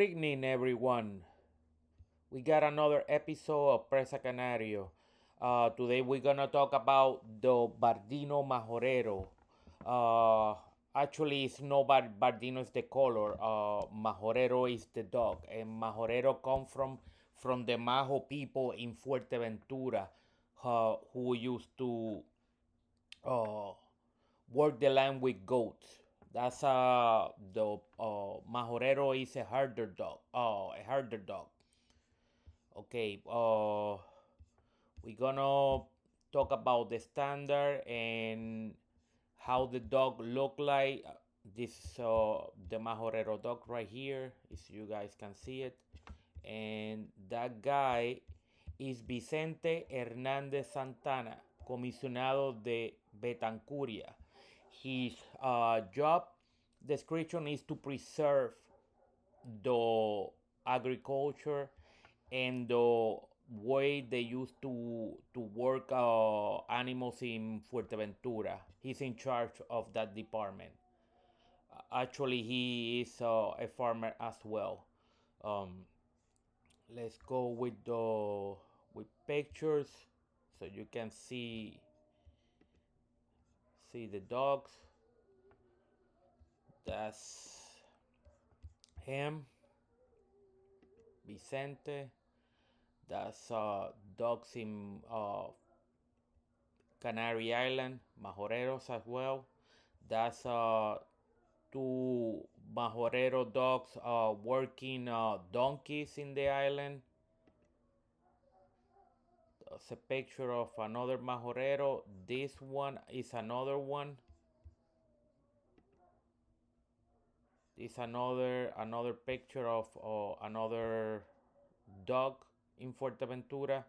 Good evening, everyone. We got another episode of Presa Canario. Today we're gonna talk about the Bardino Majorero. Uh, Actually, it's no Bardino is the color. Majorero is the dog, and Majorero come from the Majo people in Fuerteventura, who used to uh, work the land with goats. That's the Majorero is a herder dog. A herder dog. Okay. We're gonna talk about the standard and how the dog look like. This the Majorero dog right here, if you guys can see it, and that guy is Vicente Hernández Santana, comisionado de Betancuria. His job description is to preserve the agriculture and the way they used to work animals in Fuerteventura. He's in charge of that department. Actually, he is a farmer as well. Um, let's go with the with pictures so you can see the dogs. That's him, Vicente. That's dogs in Canary Island, Majoreros as well. That's two Majorero dogs working donkeys in the island. That's a picture of another Majorero. This one is another one. This another picture of another dog in Fuerteventura.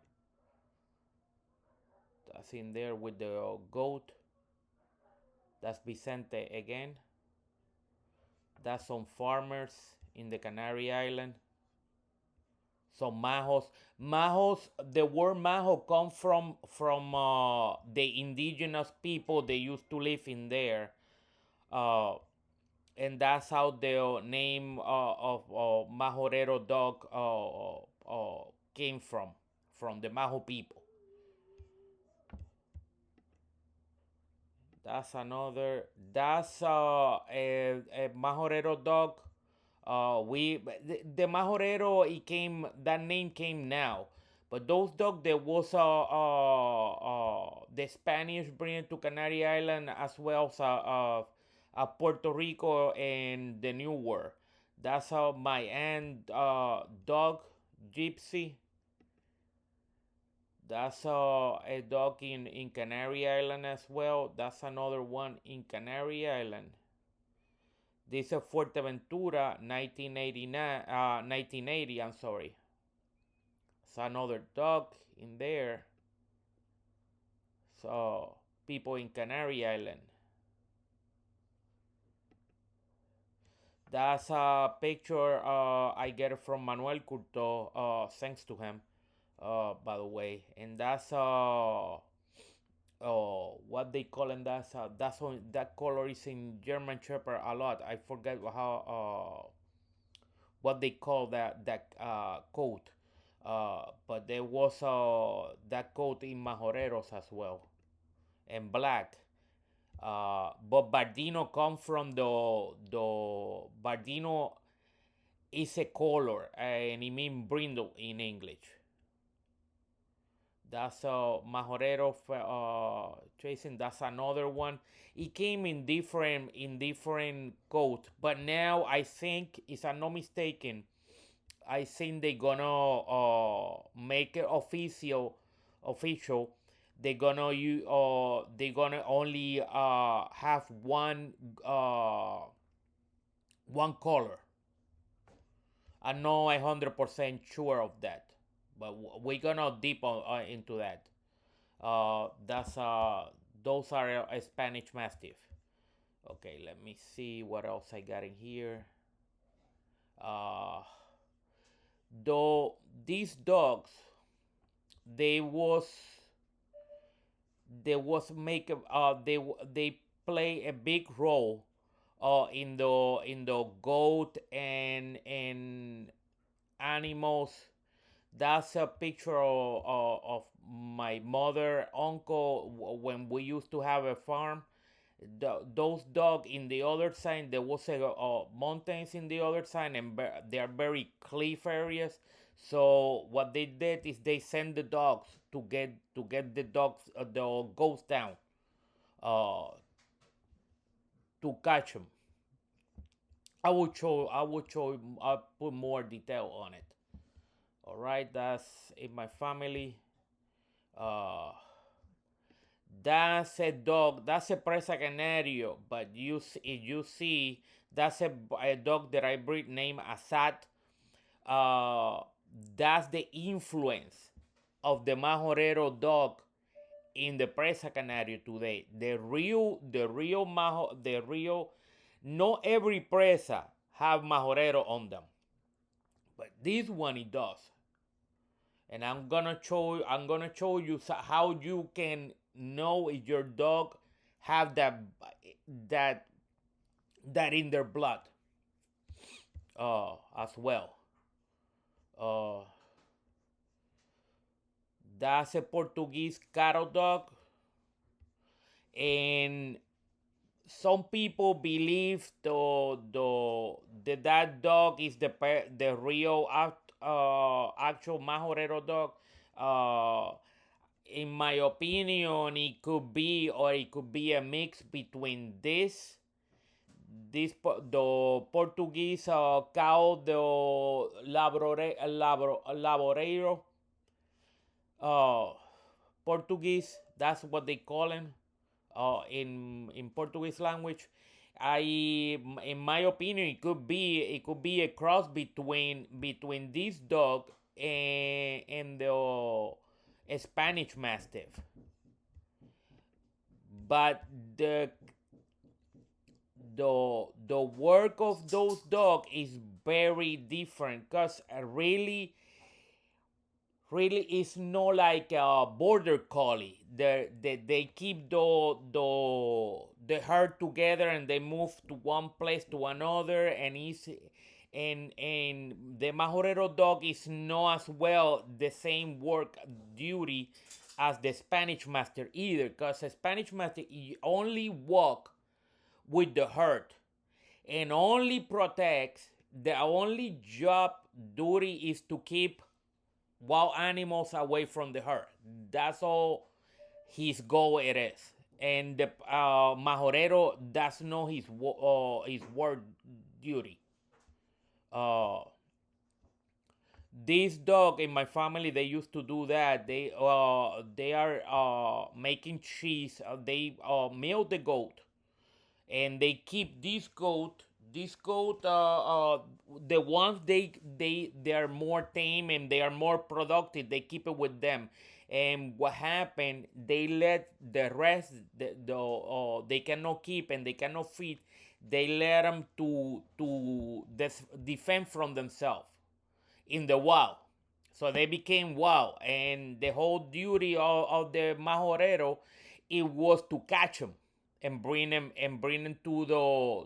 That's in there with the goat. That's Vicente again. That's some farmers in the Canary Island. Some majos. Majos. The word majo come from the indigenous people. They used to live in there, uh, and that's how the name of Majorero dog came from the Majo people. That's another. That's a Majorero dog. The Majorero it came that name came now, but those dogs there was the Spanish bring to Canary Island as well as Puerto Rico and the New World. That's how my aunt dog Gypsy. That's a dog in Canary Island as well. That's another one in Canary Island. This is Fuerteventura, 1989, 1980. I'm sorry. It's another dog in there. So people in Canary Island. That's a picture I get from Manuel Curto. Thanks to him, by the way. And that's what they call it. That's on, that color is in German Shepherd a lot. I forget how what they call that coat. But there was that coat in Majoreros as well, and black. But Bardino come from the Bardino is a color and it means brindle in English. That's Majorero chasing. That's another one. It came in different coat, but now I think, if I'm not mistaken, I think they're gonna make it official. They're gonna only have one color. I'm not 100% sure of that, but we're gonna deep into that. That's those are a Spanish Mastiff. Okay, let me see what else I got in here. Uh, though these dogs, they was they was make they play a big role in the goat and animals. That's a picture of my mother, uncle, when we used to have a farm. Those dog in the other side, there was a mountains in the other side, and they are very cliff areas. So what they did is they send the dogs to get the dogs, the goats down, uh, to catch them. I'll put more detail on it. All right, that's in my family. Uh, that's a dog. That's a Presa Canario. But if you see, that's a dog that I breed named Assad. Uh, that's the influence of the Majorero dog in the Presa Canario today. The real. Not every presa have Majorero on them, but this one it does. And I'm gonna show you how you can know if your dog have that that in their blood, as well. uh that's a Portuguese cattle dog, and some people believe that dog is the real actual Majorero dog. uh in my opinion, it could be, or it could be a mix between the Portuguese cow, the laboreiro, uh, Portuguese. That's what they call him, in Portuguese language. In my opinion, it could be a cross between this dog and the Spanish Mastiff. But the work of those dogs is very different, because really it's not like a border collie. They keep the herd together, and they move to one place to another, and the Majorero dog is not as well the same work duty as the Spanish Master either, because the Spanish Master only walk with the herd and only protects. The only job duty is to keep wild animals away from the herd. That's all his goal it is. And the Majorero, that's not his work duty. Uh, this dog in my family, they used to do that. They are making cheese. They milk the goat, and they keep this goat, the ones they are more tame and they are more productive, they keep it with them. And what happened, they let the rest, they cannot keep and they cannot feed, they let them to defend from themselves in the wild. So they became wild, and the whole duty of the Majorero, it was to catch them and bring them to the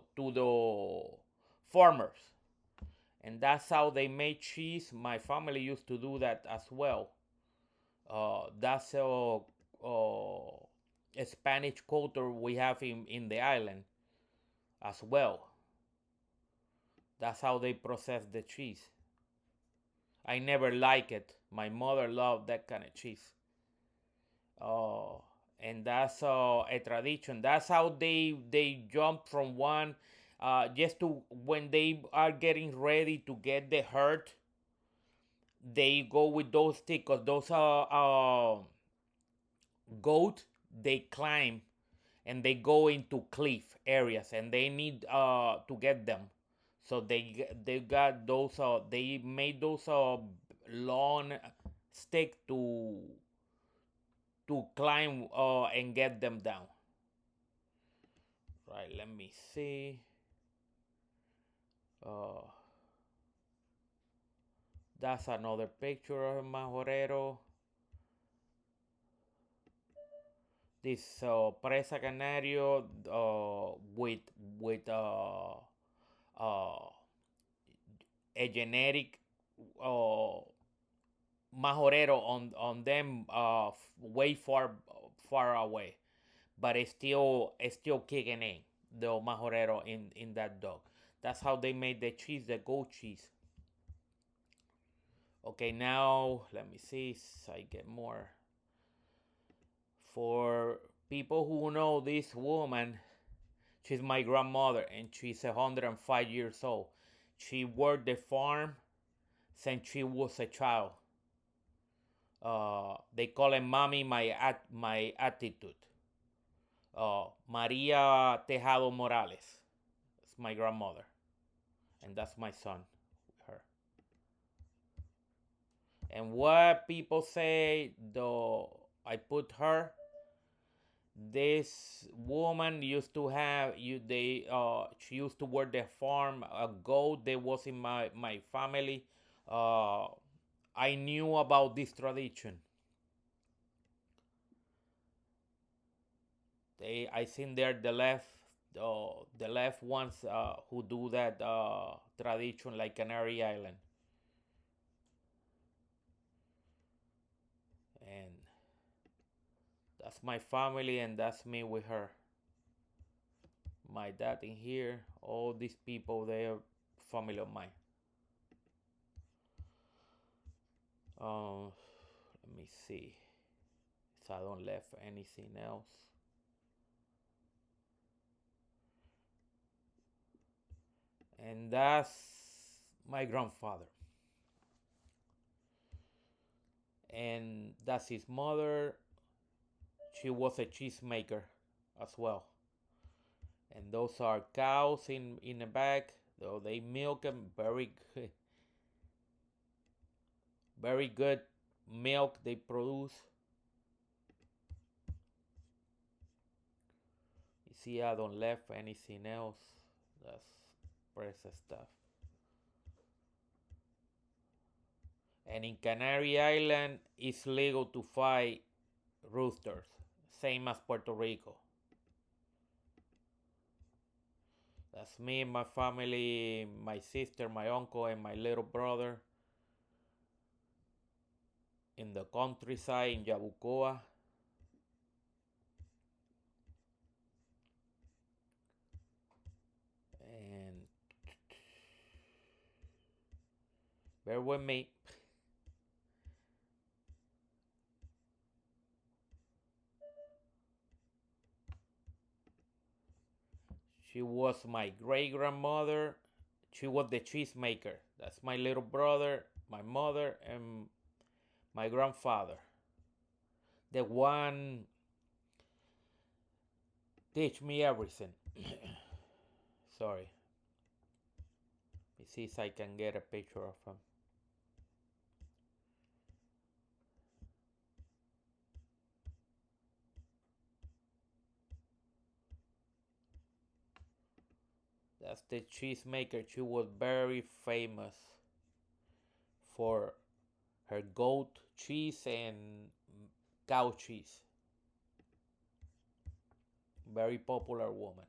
farmers, and that's how they made cheese. My family used to do that as well. That's a Spanish culture we have in the island as well. That's how they process the cheese. I never like it. My mother loved that kind of cheese. Uh, and that's a tradition. That's how they jump from one, just to when they are getting ready to get the herd. They go with those sticks, 'cause those goat, they climb and they go into cliff areas, and they need to get them. So they got those, they made those long stick to climb and get them down. Right, let me see. Uh, that's another picture of Majorero. this Presa Canario with uh, a genetic uh, majorero on them way far away, but it's still kicking in the majorero in that dog. That's how they made the cheese, the goat cheese. Okay, now let me see if I get more. For people who know this woman, she's my grandmother and she's 105 years old. She worked the farm since she was a child. They call it mommy my attitude. Maria Tejado Morales. It's my grandmother, and that's my son. Her. And what people say, though I put her, this woman used to have you. She used to work the farm. A goat that was in my family. Uh, I knew about this tradition. I think they're the left ones who do that tradition like Canary Island, and that's my family, and that's me with her. My dad in here, all these people, they're family of mine. Let me see if I don't left anything else. And that's my grandfather. And that's his mother. She was a cheesemaker as well. And those are cows in the back. Though they milk them very good milk they produce. You see, I don't left anything else. That's precious stuff. And in Canary Island, it's legal to fight roosters, same as Puerto Rico. That's me and my family, my sister, my uncle, and my little brother in the countryside in Yabucoa. And bear with me. She was my great grandmother. She was the cheesemaker. That's my little brother, my mother, and my grandfather. The one teach me everything. Sorry. Let me see if I can get a picture of him. That's the cheesemaker. She was very famous for her goat cheese and cow cheese. Very popular woman.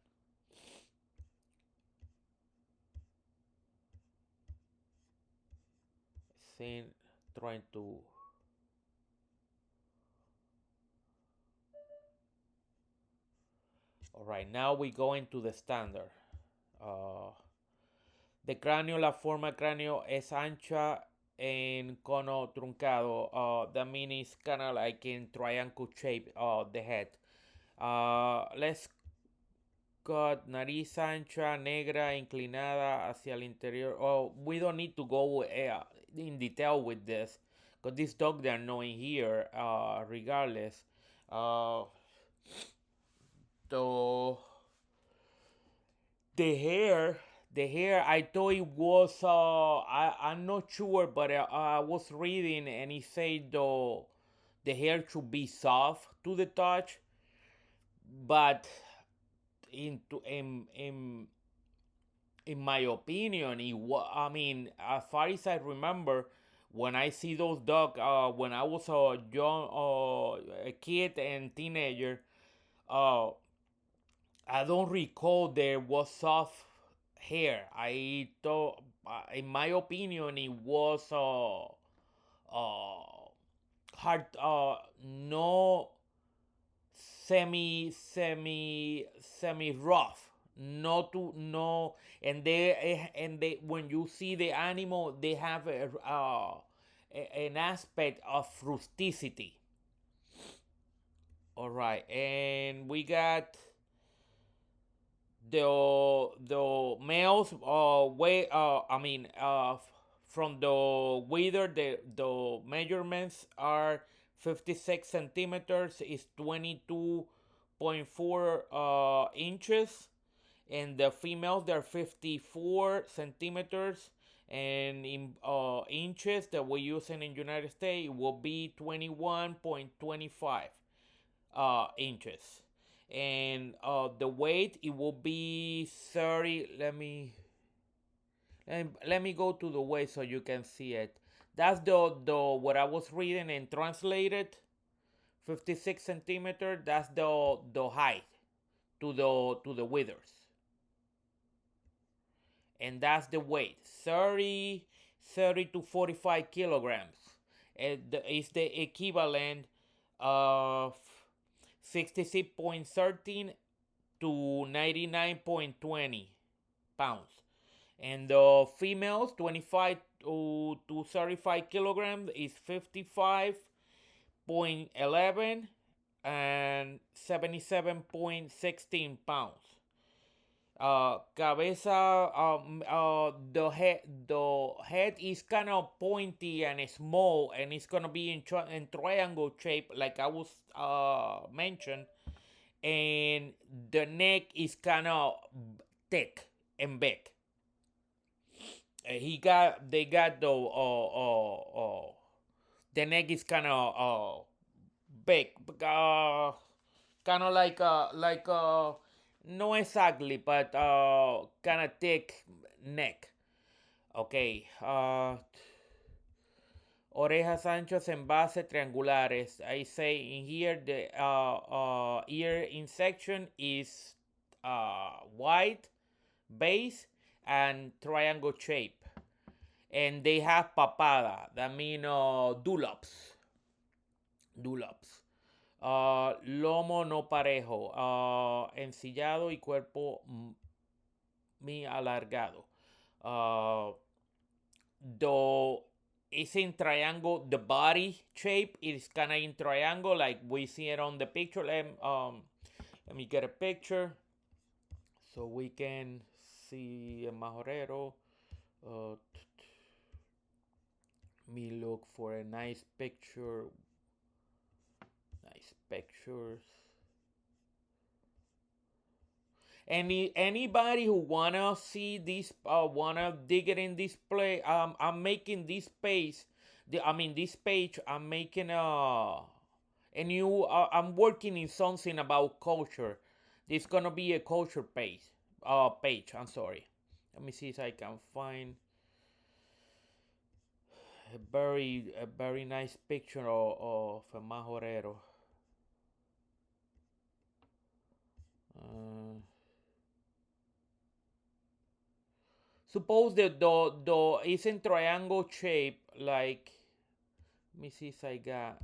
Seen trying to. All right, now we go into the standard. Uh, the cráneo, la forma del cráneo es ancha en cono truncado. That means it's kind of like in triangle shape. The head. Let's cut nariz ancha, negra, inclinada hacia el interior. Oh, we don't need to go in detail with this because this dog they're knowing here, regardless. Uh, the the hair, the hair. I thought it was. I'm not sure, but I was reading and it said the hair should be soft to the touch, but in my opinion, I mean, as far as I remember, when I see those dogs, when I was a young, a kid and teenager, uh, I don't recall there was soft hair. I thought, in my opinion, it was uh, hard, no semi rough, not to no, and they when you see the animal, they have an aspect of rusticity. All right, and we got the males way I mean from the wither, the measurements are 56 centimeters is 22.4 inches, and the females they're 54 centimeters, and in inches that we use in the United States will be 21.25 inches, and the weight it will be 30. Let me go to the weight so you can see it. That's the what I was reading and translated. 56 centimeter. That's the height to the withers, and that's the weight. 30 to 45 kilograms. It's the equivalent of 66.13 to 99.20 pounds. And the females, 25 to 35 kilograms, is 55.11 and 77.16 pounds. Cabeza, the head is kind of pointy and small, and it's gonna be in triangle shape, like I was mentioned, and the neck is kind of thick and big. They got the neck is kind of big, kind of like no exactly, but kind of thick neck. Okay. Orejas anchos en base triangulares. I say in here the ear in section is wide base and triangle shape, and they have papada. That means dewlaps. Lomo no parejo, ensillado y cuerpo muy alargado. Though it's in triangle, the body shape is kind of in triangle, like we see it on the picture. Let me get a picture so we can see a majorero. Uh, me look for a nice picture. Nice pictures. Anybody who wanna see this, wanna dig it in this play, I'm making this page. This page. I'm making a new. I'm working in something about culture. This gonna be a culture page. Page. I'm sorry. Let me see if I can find a very nice picture of a majorero. Uh, Suppose the is in triangle shape, like, let me see if I got,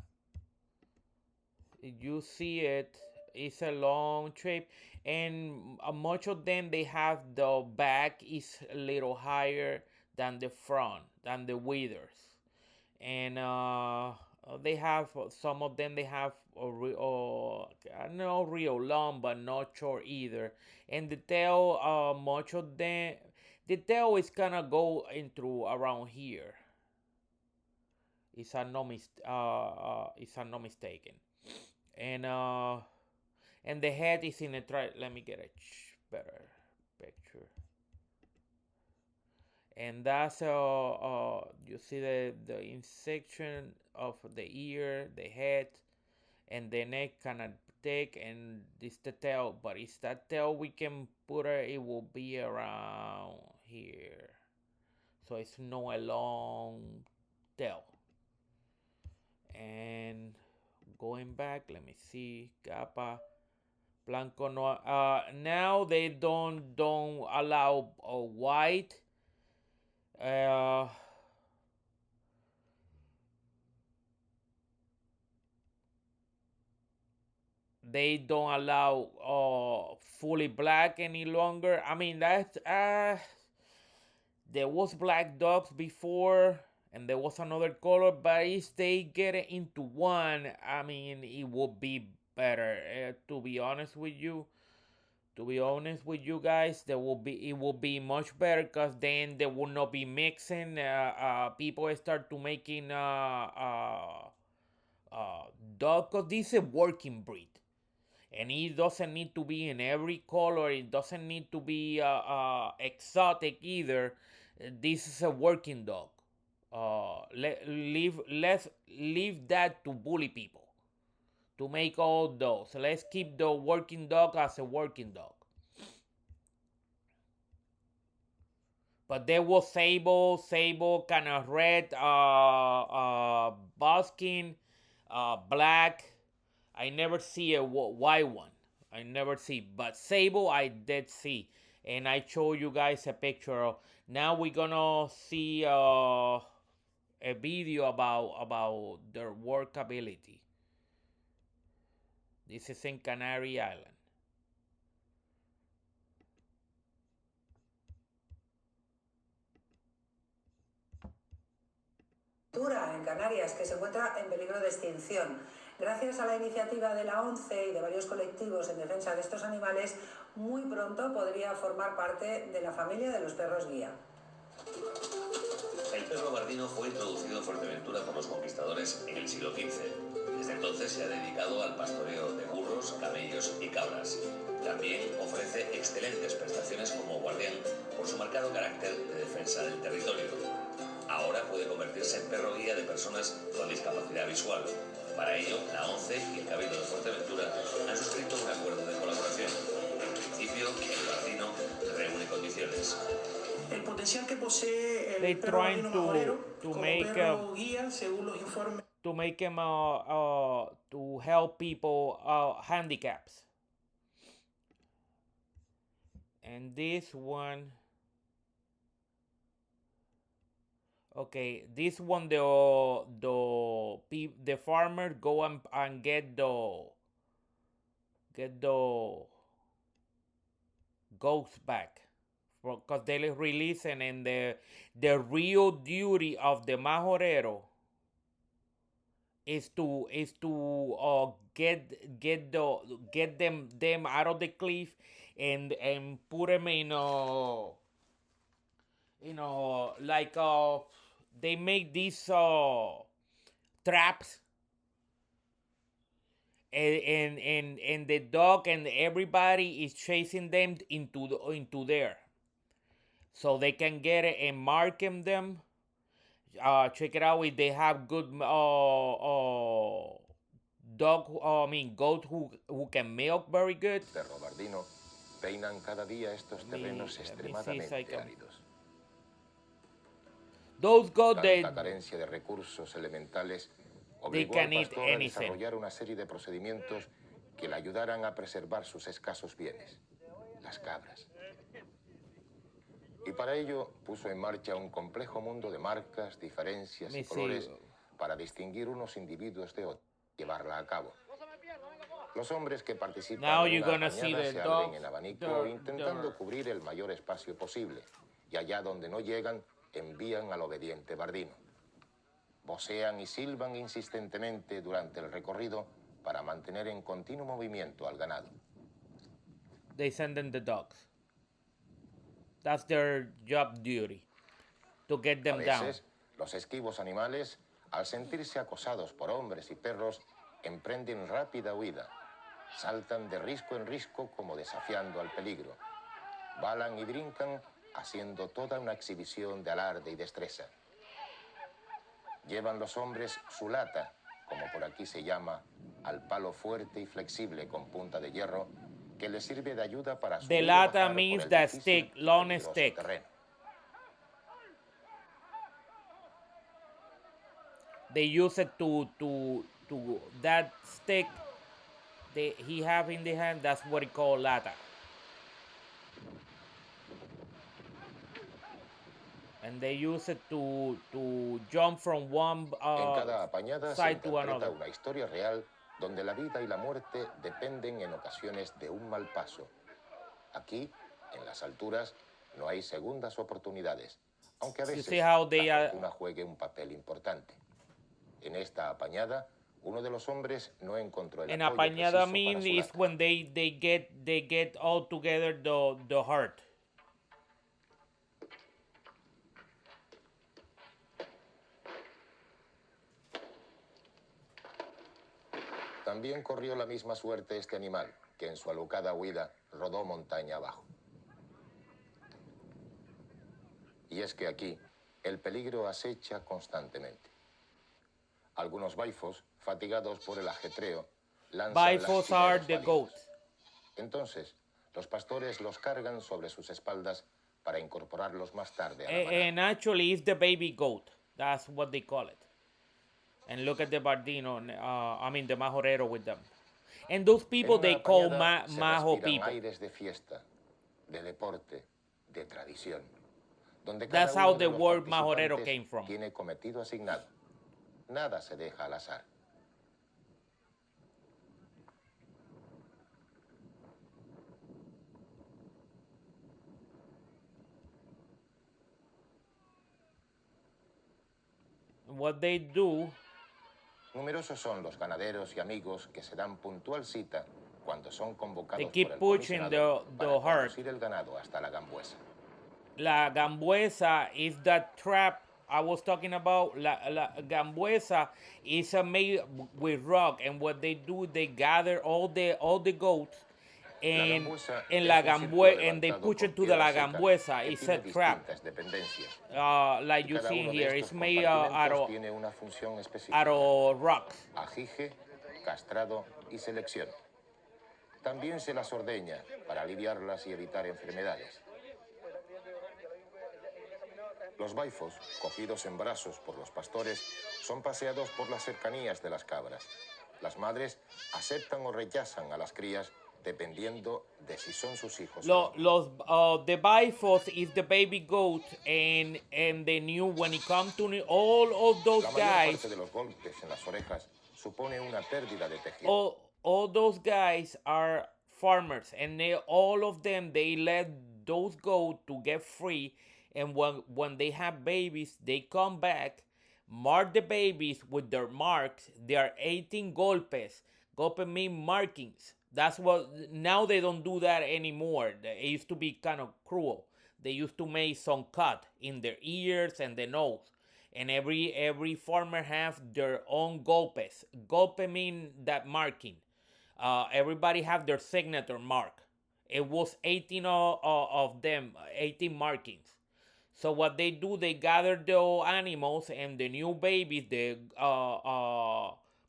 you see it. It's a long shape, and much of them they have the back is a little higher than the front, than the withers, and they have some of them they have not real long but not short either, and the tail, much of them, the tail is gonna go into around here. Is I'm not mistaken, and the head is in a try. Let me get a better picture. And that's you see the insection of the ear, the head, and the neck kind of thick, and this the tail. But it's that tail we can put it will be around here, so it's not a long tail. And going back, let me see, capa. Blanco no. Now they don't allow white. Uh, they don't allow fully black any longer. I mean that there was black dogs before, and there was another color, but if they get it into one, I mean it would be better. To be honest with you, guys, there will be it will be much better because then there will not be mixing. People start to making dog, because this is a working breed, and it doesn't need to be in every color. It doesn't need to be exotic either. This is a working dog. Let's leave that to bully people to make all those. Let's keep the working dog as a working dog. But there was sable, kind of red, buskin, black. I never see a white one. I never see, but sable I did see, and I show you guys a picture of. Now we're gonna see a video about their workability. This is in Canary Island. En Canarias, que se encuentra en peligro de extinción. Gracias a la iniciativa de la ONCE y de varios colectivos en defensa de estos animales, muy pronto podría formar parte de la familia de los perros guía. El perro bardino fue introducido en Fuerteventura por los conquistadores en el siglo XV. Desde entonces se ha dedicado al pastoreo de burros, camellos y cabras. También ofrece excelentes prestaciones como guardián por su marcado carácter de defensa del territorio. Ahora puede convertirse en perro guía de personas con discapacidad visual. Para ello, la ONCE y el Cabildo de Fuerteventura han suscrito un acuerdo de colaboración. En principio, el bardino reúne condiciones. El potencial que posee el perro bardino majorero como perro guía, según los informes, to make him to help people handicaps. And this one, okay, this one the farmer go and get the goats back because they release, and the real duty of the majorero is to get them out of the cliff and put them in like they make these traps, and the dog and everybody is chasing them into there, so they can get it and mark them. Check it out if they have good goat who can milk very good. Perro bardino peinan cada día estos terrenos extremadamente áridos. Those goats, Tanta carencia de recursos elementales obligó al pastor a desarrollar una serie de procedimientos que le ayudaran a preservar sus escasos bienes, las cabras. Y para ello puso en marcha un complejo mundo de marcas, diferencias y colores para distinguir unos individuos de otros y llevarla a cabo. Los hombres que participan en una cañada se abren en abanico intentando cubrir el mayor espacio posible, y allá donde no llegan envían al obediente bardino. Vocean y silban insistentemente durante el recorrido para mantener en continuo movimiento al ganado. They send them the dogs. That's their job duty, to get them down. A veces, los esquivos animales, al sentirse acosados por hombres y perros, emprenden rápida huida. Saltan de risco en risco como desafiando al peligro. Balan y brincan, haciendo toda una exhibición de alarde y destreza. Llevan los hombres su lata, como por aquí se llama, al palo fuerte y flexible con punta de hierro, que les sirve de ayuda para subir. The lata means the stick, long stick. Terreno. They use it to that stick he have in the hand, that's what it called lata. And they use it to jump from one En cada apañada se side to interpreta another. una historia real donde la vida y la muerte dependen en ocasiones de un mal paso. Aquí, en las alturas, no hay segundas oportunidades, aunque a You veces see how they la fortuna juegue un papel importante. En esta apañada, uno de los hombres no encontró el en apoyo apañada preciso mean para su is lata. when they get all together the heart. También corrió la misma suerte este animal, que en su alocada huida rodó montaña abajo. Y es que aquí, el peligro acecha constantemente. Algunos baifos, fatigados por el ajetreo, lanzan Bifos are lastimeros the balidos. goats. Entonces, los pastores los cargan sobre sus espaldas para incorporarlos más tarde a la manada. And actually, it's the baby goat. That's what they call it. And look at the Bardino, the Majorero with them. And those people En una they call apañada se Majo respiran people. aires de fiesta, de deporte, de tradición, donde That's cada how uno the de los word Majorero participantes came from. tiene cometido asignado. Nada se deja al azar. What they do, Numerosos son los ganaderos y amigos que se dan puntual cita cuando son they convocados por keep el pushing comisionado the para herd. conducir el ganado hasta la gambuesa. La gambuesa is that trap I was talking about. La gambuesa is made with rock, and what they do, they gather all the goats, and gambuesa en es la un círculo gambue and they levantado push con it to the piedra la seca gambuesa. que It's a tiene trap, distintas dependencias. like Y you cada see uno de here. estos It's made out compartimentos of tiene una función específica. out of rocks. Ajije, castrado y selección. También se las ordeña para aliviarlas y evitar enfermedades. Los baifos, cogidos en brazos por los pastores, son paseados por las cercanías de las cabras. Las madres aceptan o rechazan a las crías dependiendo de si son sus hijos o no. The bifos is the baby goat, and the new when it comes to all of those La mayor guys, parte de los golpes en las orejas supone una pérdida de tejido. all those guys are farmers, and all of them they let those goats to get free, and when they have babies they come back, mark the babies with their marks. They are 18 golpes. Golpe mean markings. That's what now they don't do that anymore. It used to be kind of cruel. They used to make some cut in their ears and the nose, and every farmer have their own golpes. Golpe mean that marking. Everybody have their signature mark. It was 18 of them, 18 markings. So what they do, they gather the animals and the new babies, the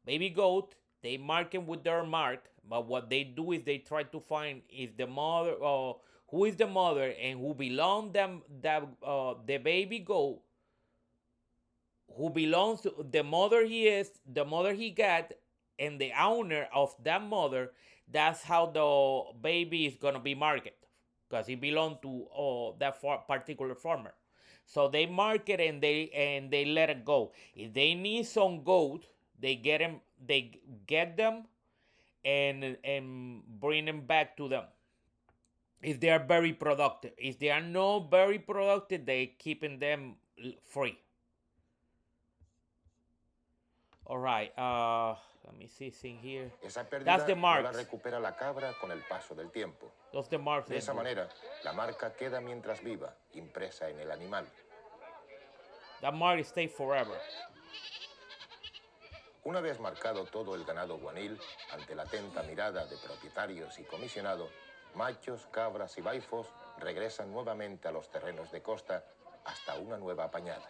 baby goat. They mark them with their mark. But what they do is they try to find is the mother, who is the mother and who belong them that the baby goat, who belongs to the mother the mother he got, and the owner of that mother. That's how the baby is gonna be marketed, because it belonged to that particular farmer. So they mark it and they let it go. If they need some goat, they get them. They get them and bring them back to them. If they are very productive. If they are not very productive, they keeping them free. All right. Let me see thing here. Esa pérdida That's the no la marks. recupera la cabra con el paso del tiempo. Those the marks. De esa manera, la marca queda mientras viva, impresa en el animal. That mark stay forever. Una vez marcado todo el ganado guanil, ante la atenta mirada de propietarios y comisionado, machos, cabras y baifos regresan nuevamente a los terrenos de costa hasta una nueva apañada.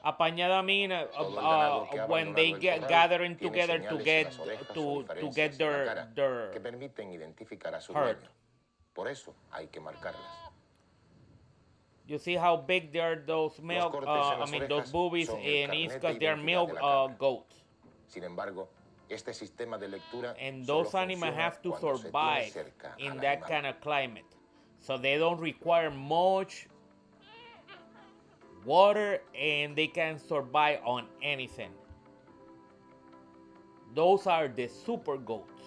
Apañada mean when they get gathering together to get their que permiten identificar a su herd. dueño. Por eso hay que marcarlas. You see how big they are, those milk, cortes en las those orejas boobies, son el and it's carnet because de they're identidad milk de la cabra. goats. Sin embargo, Este sistema de lectura and solo those animals funciona have to cuando se tiene survive cerca in al that animal. kind of climate. So they don't require much water and they can survive on anything. Those are the super goats.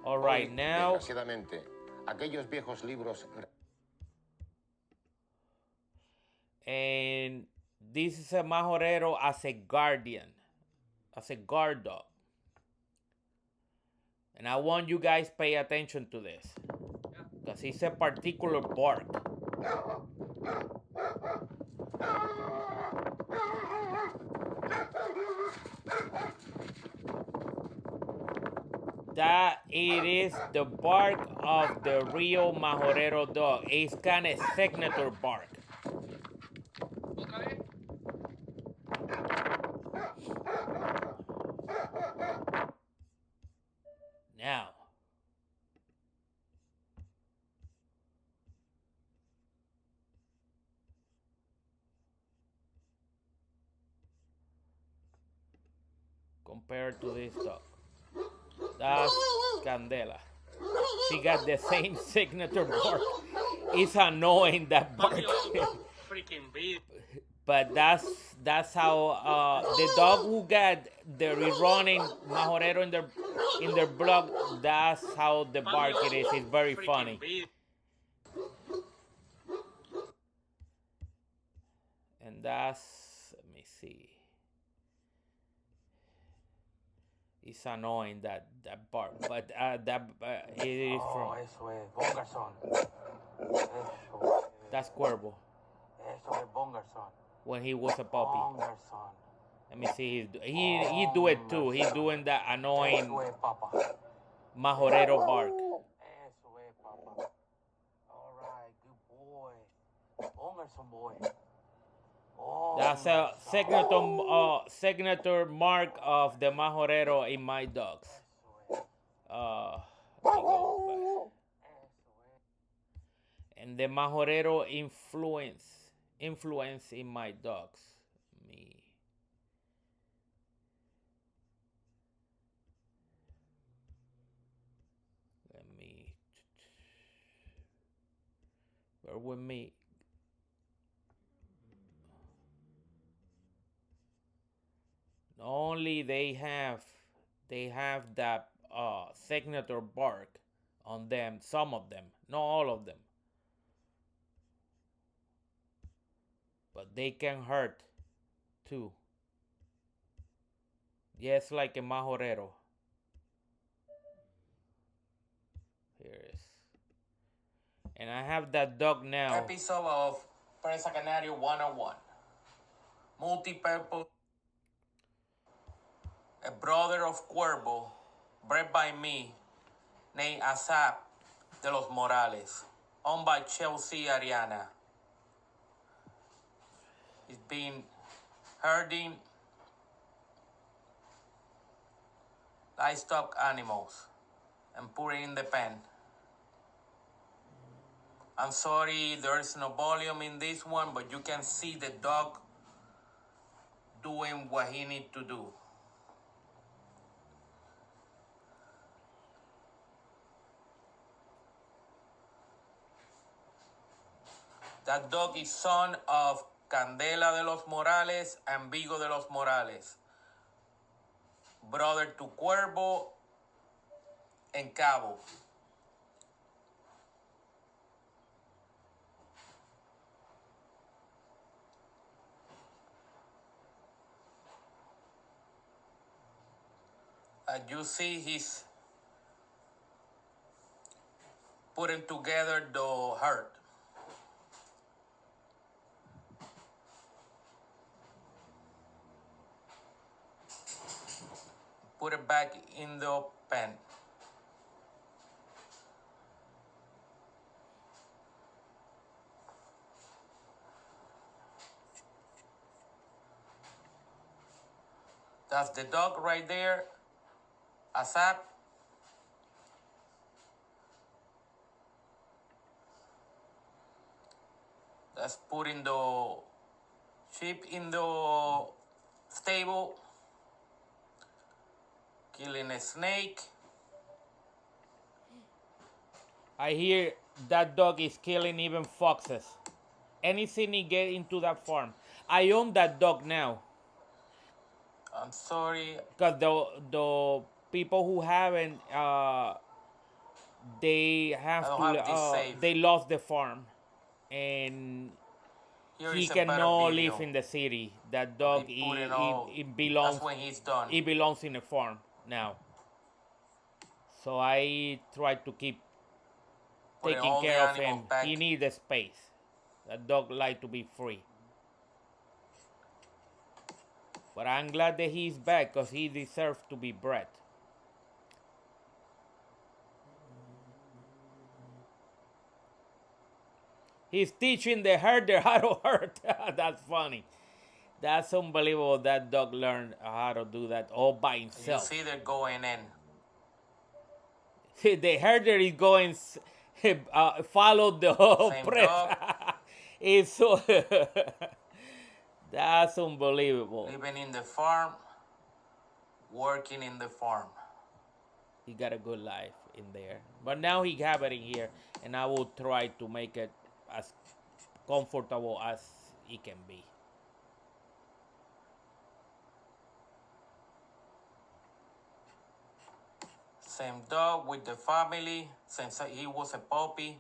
All right, Hoy, now. desgraciadamente, aquellos viejos libros. And this is a majorero as a guardian, as a guard dog. And I want you guys pay attention to this, because it's a particular bark. That it is the bark of the real majorero dog. It's kind of signature bark. Now, compared to this dog, that's Candela. She got the same signature bark. It's annoying, that bark. But that's how the dog who got the rerunning majorero in their blood. That's how the bark it is. It's very funny. And that's, let me see. It's annoying, that bark, but it is from. Eso es, Bongarson. Eso es. That's Cuervo Eso es Bongarson. when he was a puppy. Bongarson. Let me see. He do it too. He's doing that annoying Eso es, papa. majorero bark. Eso es, papa. All right, good boy. Bongarson boy. That's a signature mark of the majorero in my dogs. Let me go back. And the majorero influence in my dogs. Let me bear with me. Not only they have that signature bark on them, some of them, not all of them, but they can hurt too. Yes, like a majorero. Here it is. And I have that dog now. Episode of Presa Canario 101. Multi-purpose. A brother of Cuervo, bred by me, named Asap de los Morales, owned by Chelsea Ariana. He's been herding livestock animals and putting in the pen. I'm sorry there's no volume in this one, but you can see the dog doing what he needs to do. That dog is son of Candela de los Morales and Vigo de los Morales, brother to Cuervo and Cabo. As you see, he's putting together the herd. Put it back in the pen. That's the dog right there, Asap. That's putting the sheep in the stable. killing a snake. I hear that dog is killing even foxes. Anything he get into that farm. I own that dog now. I'm sorry. Because the people who haven't, they I have don't to, have this save. they lost the farm, and Here he is a better cannot video. live in the city. That I dog, put it all. it belongs. That's when he's done. It belongs in a farm now. So I try to keep Putting taking all care the of him. animals back. He needs a space. That dog like to be free. But I'm glad that he's back because he deserves to be bred. He's teaching the herder how to herd. That's funny. That's unbelievable. That dog learned how to do that all by himself. You see they're going in. The herder is going follow the whole Same presa. It's so that's unbelievable. Living in the farm, working in the farm. He got a good life in there, but now he have it in here, and I will try to make it as comfortable as it can be. Same dog with the family since he was a puppy.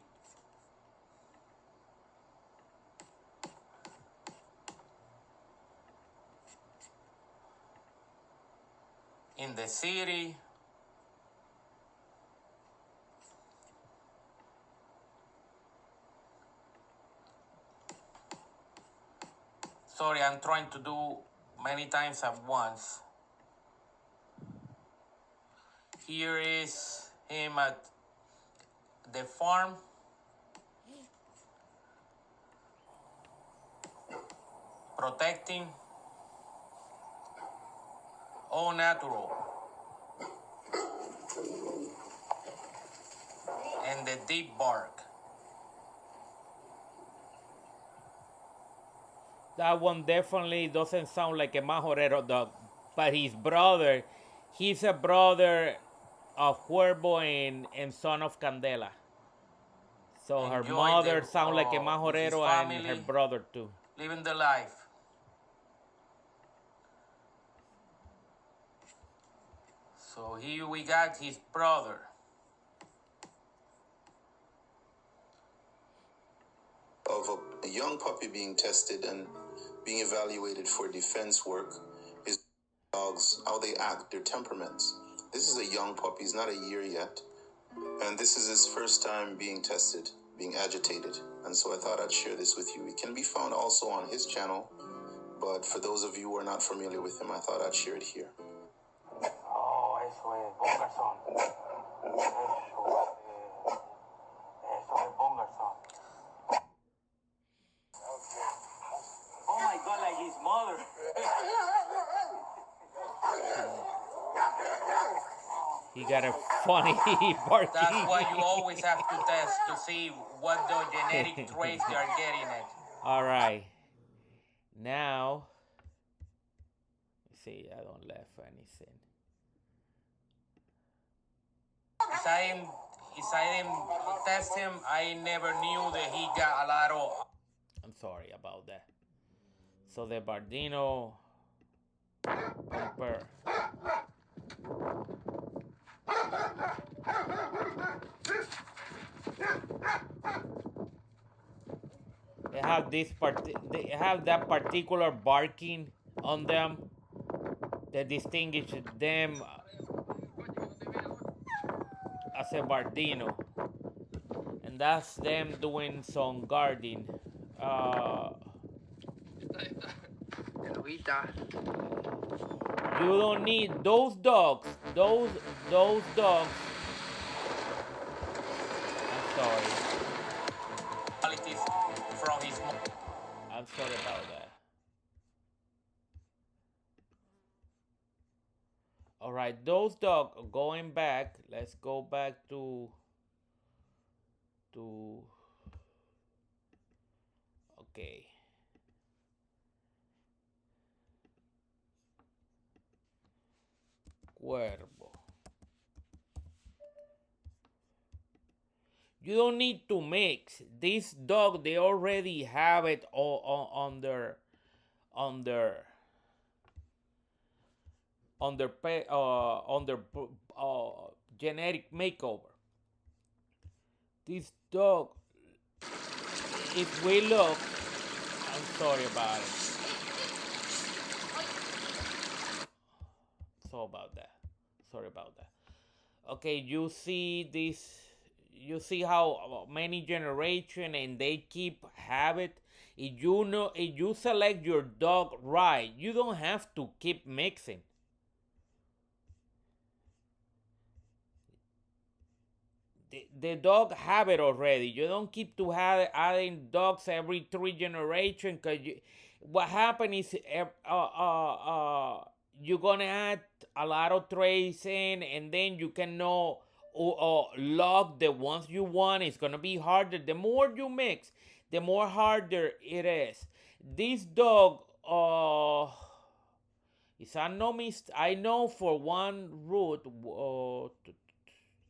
In the city. Sorry, I'm trying to do many times at once. Here is him at the farm. Protecting. All natural. And the deep bark. That one definitely doesn't sound like a Majorero dog, but his brother, he's a brother of Cuervo and son of Candela. So her mother sounds like a Majorero and her brother too. Living the life. So here we got his brother. Of a young puppy being tested and being evaluated for defense work is dogs, how they act, their temperaments. This is a young puppy, he's not a year yet. And this is his first time being tested, being agitated. And so I thought I'd share this with you. It can be found also on his channel, but for those of you who are not familiar with him, I thought I'd share it here. Oh, eso es Bongarson. Eso es Bongarson. Oh my God, like his mother. He got a funny barking. That's why you always have to test to see what the genetic traits they are getting it. All right. Now, let's see, I don't left anything. As I didn't test him, I never knew that he got a lot of. I'm sorry about that. So the Bardino Pumper. They have that particular barking on them that distinguishes them as a Bardino, and that's them doing some guarding. You don't need those dogs. Those dogs. I'm sorry. Qualities from his mom. I'm sorry about that. All right, those dogs going back. Let's go back to okay. Cuervo. You don't need to mix. This dog, they already have it all on their on their genetic makeover. This dog, if we look, I'm sorry about it. So about that. Sorry about that. Okay, you see this. You see how many generation and they keep habit. If you select your dog right, you don't have to keep mixing. The dog have it already. You don't keep to have adding dogs every 3 generations. Cause what happen is you're gonna add a lot of traits in, and then you cannot log the ones you want. It's gonna be harder. The more you mix, the more harder it is. This dog, is I know for one root.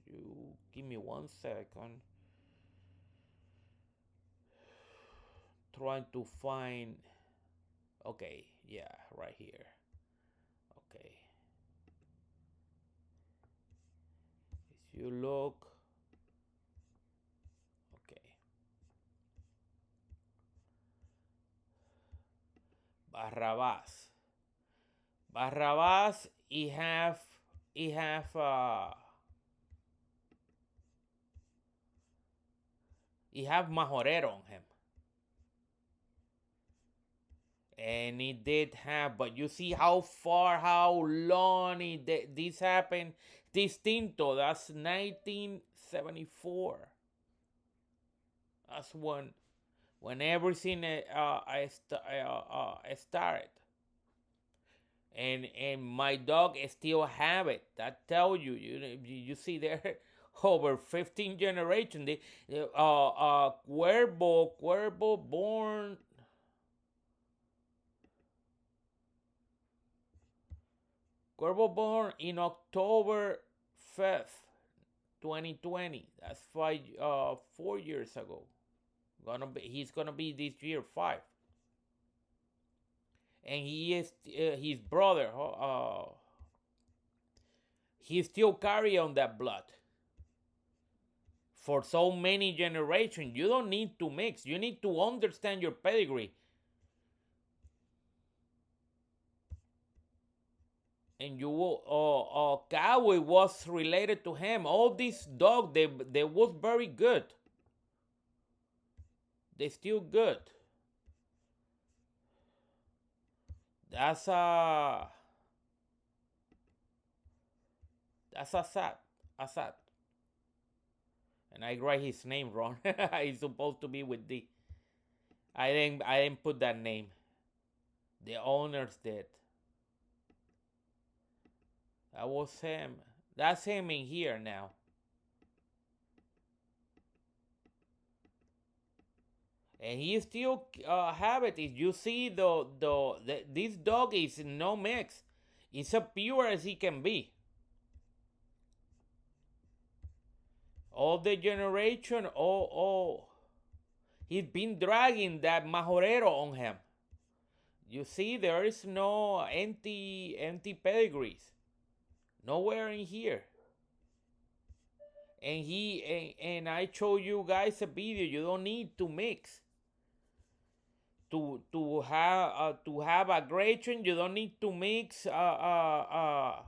You give me 1 second. Trying to find. Okay, yeah, right here. Okay. If you look. Okay. Barrabás. Barrabás, he have Majorero on him. And it did have, but you see how long this happened. Distinto, that's 1974. That's when everything started. And my dog still have it. That tell you see there over 15 generations. Cuervo born. Cuervo born in October 5th, 2020. That's 4 years ago. He's gonna be this year 5. And he is his brother. He still carry on that blood for so many generations. You don't need to mix. You need to understand your pedigree. And you will. Cowboy was related to him. All these dogs, they was very good. They still good. That's Assad. And I write his name wrong. He's supposed to be with D. I didn't put that name. The owners did. That was him. That's him in here now. And he still have it. If you see this dog is no mix. It's as pure as he can be. All the generation, he's been dragging that Majorero on him. You see, there is no empty pedigrees. Nowhere in here. And I show you guys a video. You don't need to mix. To have aggression, you don't need to mix. The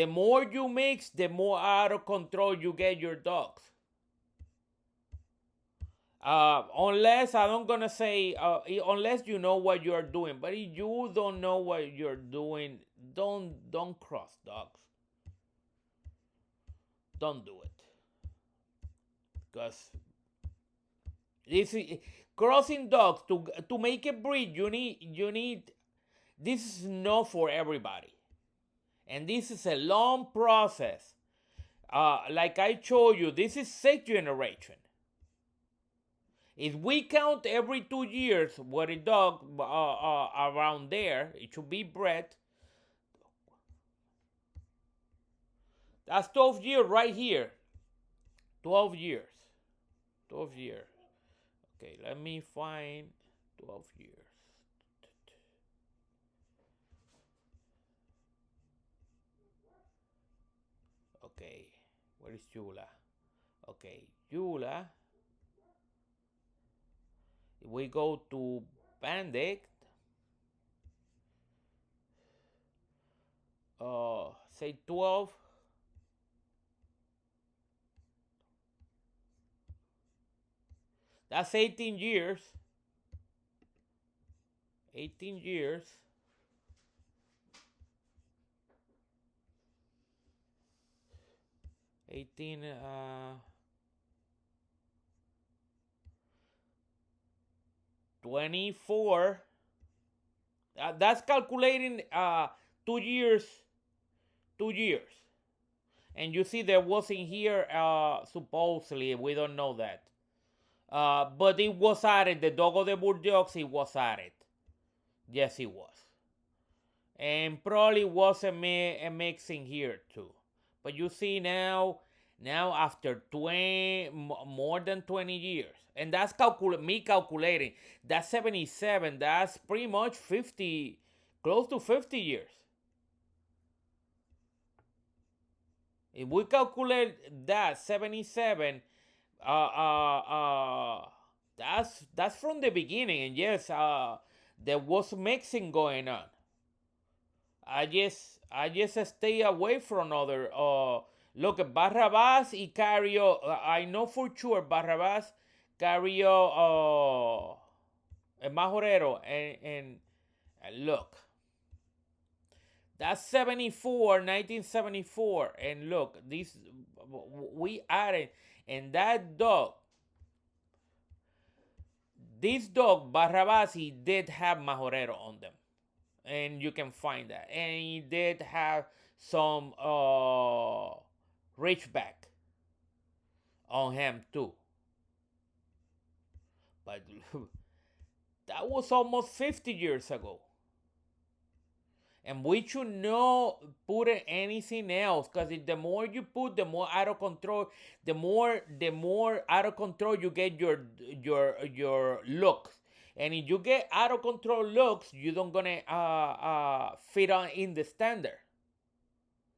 more you mix, the more out of control you get your dogs. Unless I'm gonna say, unless you know what you're doing. But if you don't know what you're doing, don't cross dogs. Don't do it. Because this is crossing dogs to make a breed. You need. This is not for everybody, and this is a long process. Like I showed you, this is 6th generation. If we count every 2 years what a dog around there, it should be bred. That's 12 years right here. 12 years. 12 years. Okay, let me find 12 years. Okay, where is Yula? Okay, Yula. We go to Bandit. Say 12. That's 18 years. 18 years. 18 24. That's calculating 2 years. 2 years. And you see there was in here supposedly, we don't know that. But it was added, the Dogo de Bordeaux, it was added. Yes, it was. And probably was a mix in here too. But you see now after 20, more than 20 years, and that's me calculating, that's 77, that's pretty much 50, close to 50 years. If we calculate that 77, that's from the beginning, and yes, there was mixing going on. I just stay away from other. Look, Barrabás y Cario. I know for sure Barrabás, Cario, Majorero, and look. That's 74, 1974. And look, this we added, and that dog, this dog, Barrabás, he did have Majorero on them. And you can find that. And he did have some Ridgeback on him too. But that was almost 50 years ago. And we should not put anything else, because the more you put, the more out of control. The more out of control you get your looks. And if you get out of control looks, you don't gonna fit on in the standard.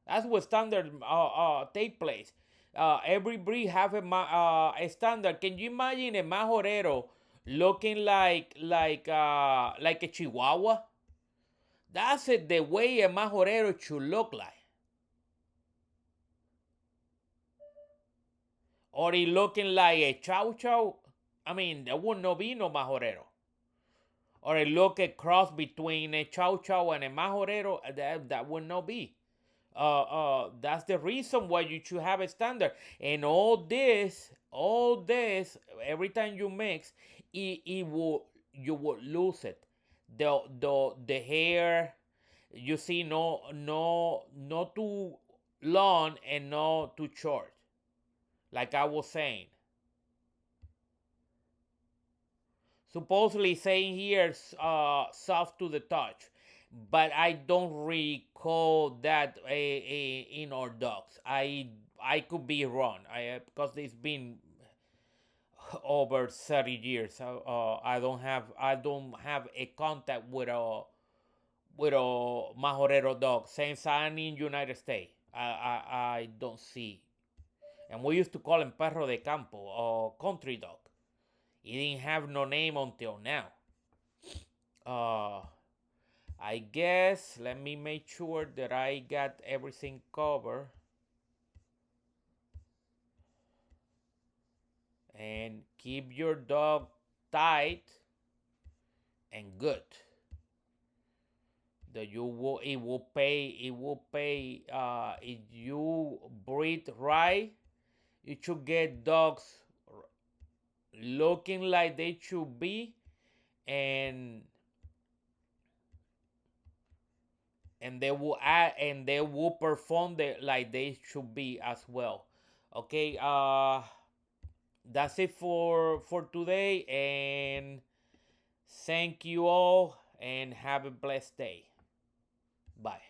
That's what standard take place. Every breed have a standard. Can you imagine a Majorero looking like a Chihuahua? That's it, the way a Majorero should look like. Or he looking like a Chow Chow. I mean, there would not be no Majorero. Or a look a cross between a Chow Chow and a Majorero. That would not be. That's the reason why you should have a standard. And all this, every time you mix, you will lose it. The hair, you see, not too long and not too short. Like I was saying. Supposedly saying here soft to the touch, but I don't recall that in our dogs. I could be wrong. Because it's been over 30 years. I don't have a contact with a Majorero dog since I'm in United States. I don't see. And we used to call him Perro de Campo or country dog. He didn't have no name until now. I guess let me make sure that I got everything covered. And keep your dog tight and good. That it will pay if you breed right. You should get dogs looking like they should be, and they will perform like they should be as well. Okay, that's it for today, and thank you all and have a blessed day. Bye.